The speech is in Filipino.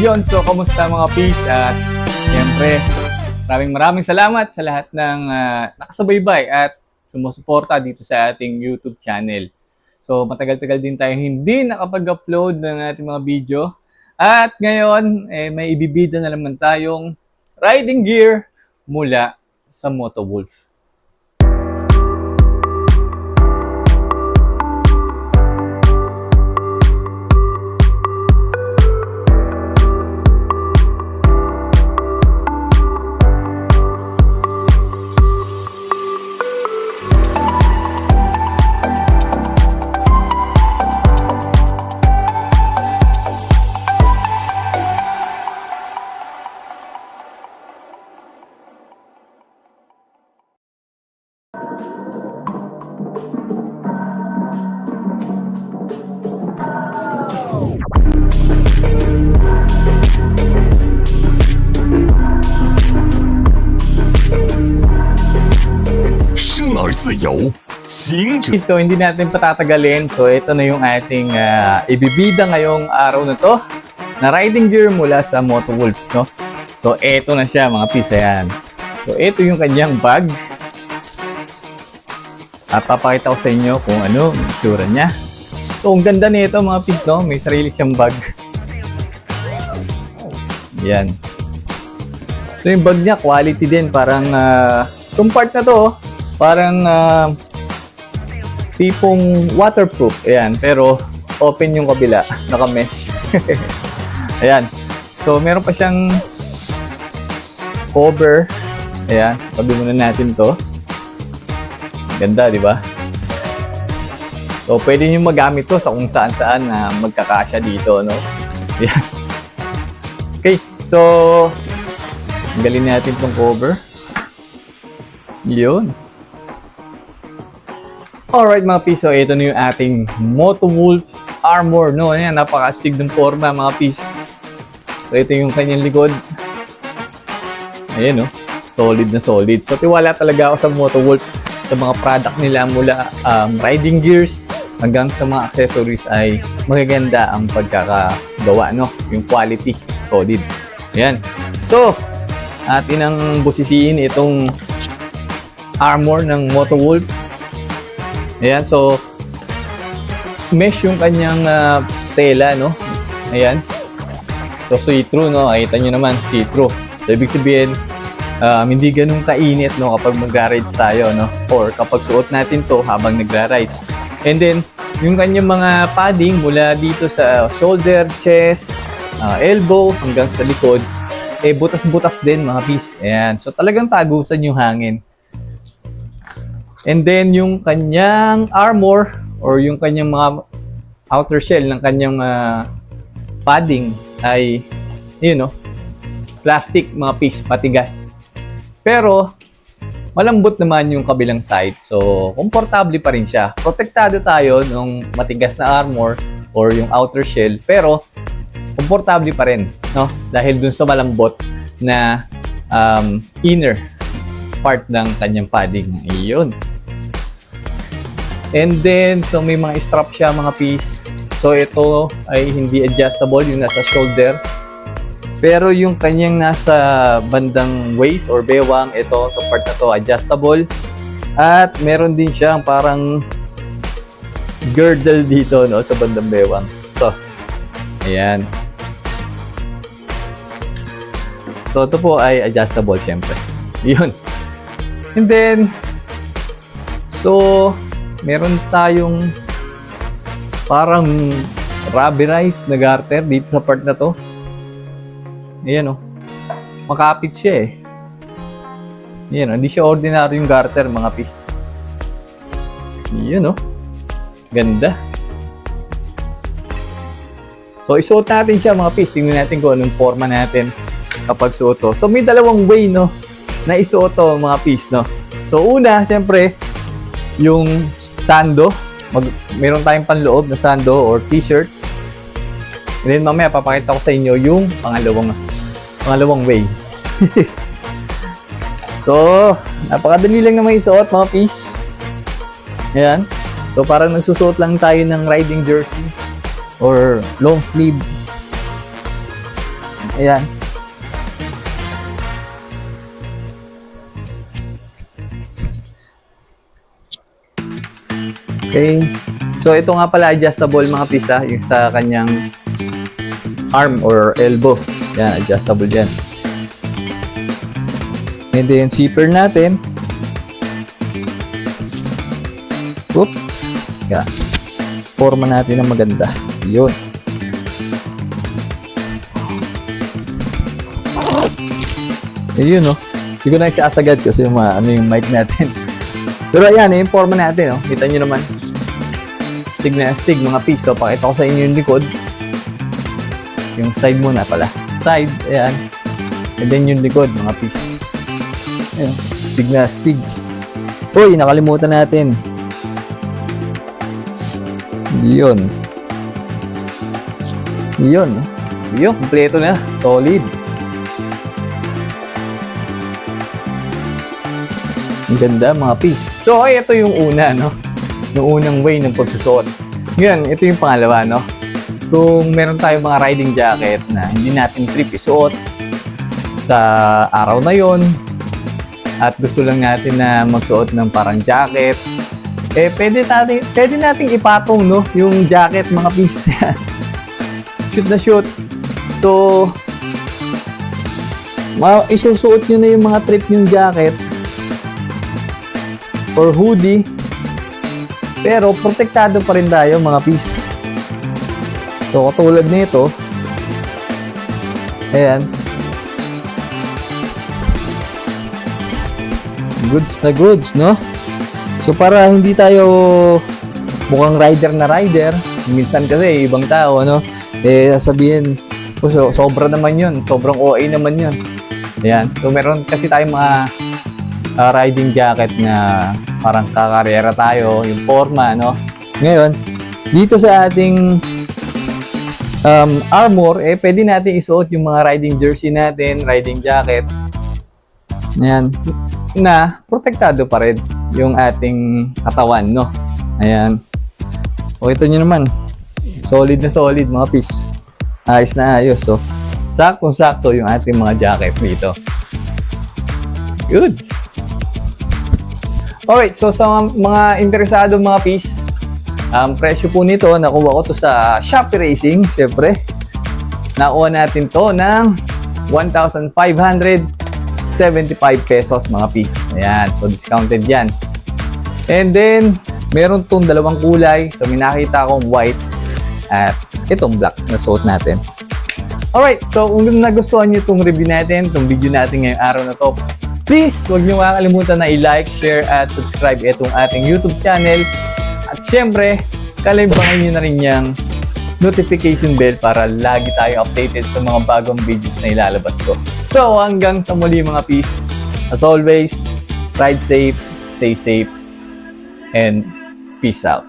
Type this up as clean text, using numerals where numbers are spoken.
Yun, so kamusta mga peace? At siyempre, maraming salamat sa lahat ng nakasubaybay at sumusuporta dito sa ating YouTube channel. So matagal-tagal din tayo hindi nakapag-upload ng ating mga video. At ngayon, may ibibida na naman tayong riding gear mula sa Motowolf. So hindi natin patatagalin. So ito na yung ating ibibida ngayong araw na to na riding gear mula sa Motowolf, no? So ito na siya mga pisa yan. So ito yung kanyang bag. At papakita ko sa inyo kung ano yung itsura niya. So ang ganda nito mga pis, no? May sarili siyang bag. Yan. So yung bag niya quality din. Parang itong part na to parang tipong waterproof. Ayan. Pero open yung kabila. Naka-mesh. Ayan. So meron pa siyang cover. Ayan. Tabi muna natin to. Ganda, di ba? So pwede nyo magamit to sa kung saan-saan na magkakasya dito, no? Ayan. Okay. So tanggalin natin tong cover. Yun. Alright mga piso, ito na yung ating Motowolf Armor, no? Ayan, napaka-astig ng forma mga pis. So ito yung kanyang likod. Ayan, no? Solid na solid. So tiwala talaga ako sa Motowolf. Sa mga product nila mula riding gears hanggang sa mga accessories ay magaganda ang pagkakagawa, no? Yung quality, solid. Ayan. So, atin ang busisiin itong armor ng Motowolf. Ayan, so mesh yung kanyang tela, no? Ayan. So see-through, no? Nakita nyo naman, see-through. So ibig sabihin, hindi ganun kainit, no, kapag mag-rides tayo, no? Or kapag suot natin to habang nagra-rides. And then, yung kanyang mga padding mula dito sa shoulder, chest, elbow, hanggang sa likod, butas-butas din mga pis. Ayan. So talagang tagusan yung hangin. And then yung kanyang armor or yung kanyang mga outer shell ng kanyang padding ay yun, no, plastic mga piece, matigas. Pero malambot naman yung kabilang side. So komportable pa rin siya. Protektado tayo ng matigas na armor or yung outer shell, pero komportable pa rin, no? Dahil dun sa malambot na inner part ng kanyang padding. Iyon. And then, so may mga strap siya mga piece. So ito ay hindi adjustable, yung nasa shoulder. Pero yung kanyang nasa bandang waist or bewang, ito part na to adjustable. At meron din siyang parang girdle dito, no, sa bandang bewang. So, ayan. So ito po ay adjustable syempre. Yun. And then, so meron tayong parang rubberized na garter dito sa part na to. Ayan, oh. Makapit siya eh. Ayan, oh. Hindi siya ordinary yung garter mga pis. Ayan, oh. Ganda. So isuot natin siya mga pis. Tingnan natin kung anong forma natin kapag suot to. So may dalawang way, no, na isuot to mga pis, no. So una, syempre, yung sando, meron tayong panloob na sando or t-shirt. And then mamaya papakita ko sa inyo yung pangalawang way. So, napakadali lang naman isuot mga pis. Ayan. So parang nagsusuot lang tayo ng riding jersey or long sleeve. Ayan. Okay. So, ito nga pala adjustable mga pisa, yung sa kanyang arm or elbow. Yan, adjustable yan. And then, zipper natin. Whoop. Yan. Forma natin na maganda. Yun. Ayun, no? Hindi ko na nagsasagad kasi yung, yung mic natin. Pero ayan, yung forma natin, no? Kita nyo naman. Stig na stig, mga piece. So, pakita ko sa inyo yung likod. Yung side muna pala. Side, ayan. And then yung likod, mga piece. Ayan, stig na stig. Uy, nakalimutan natin. Yun. Yun. Yun, kompleto na. Solid. Ang ganda, mga piece. So, ito yung una, no? Yung unang way ng pagsusuot. Ngayon, ito yung pangalawa, no? Kung meron tayong mga riding jacket na hindi natin trip isuot sa araw na yon at gusto lang natin na magsuot ng parang jacket, eh, pwede nating ipatong, no? Yung jacket, mga piece. Shoot na shoot. So, isusuot nyo na yung mga trip yung jacket or hoodie. Pero, protektado pa rin tayo, mga piece. So, katulad nito. Ayan. Goods na goods, no? So, para hindi tayo mukhang rider na rider, minsan kasi, ibang tao, ano? Eh, sabihin, sobra naman yun. Sobrang OA naman yun. Ayan. So, meron kasi tayong mga riding jacket na parang kakaryera tayo, yung forma, no? Ngayon, dito sa ating armor, eh, pwede natin isuot yung mga riding jersey natin, riding jacket. Ayan. Na, protektado pa rin yung ating katawan, no? Ayan. O, ito nyo naman. Solid na solid, mga piece. Ayos na ayos, so. Saktong-sakto yung ating mga jacket dito. Goods. Alright, so sa mga interesado mga piece, presyo po nito, nakuha ko to sa Shopee Racing, syempre. Nakuha natin to ng 1,575 pesos mga piece. Ayan, so discounted yan. And then, meron tong dalawang kulay. So, may nakita akong white at itong black na suot natin. Alright, so kung nagustuhan nyo itong review natin, itong video natin ngayong araw na to, please, huwag niyo makakalimutan na i-like, share, at subscribe itong ating YouTube channel. At syempre, kalimbangan niyo na rin yung notification bell para lagi tayo updated sa mga bagong videos na ilalabas ko. So, hanggang sa muli mga peace. As always, ride safe, stay safe, and peace out.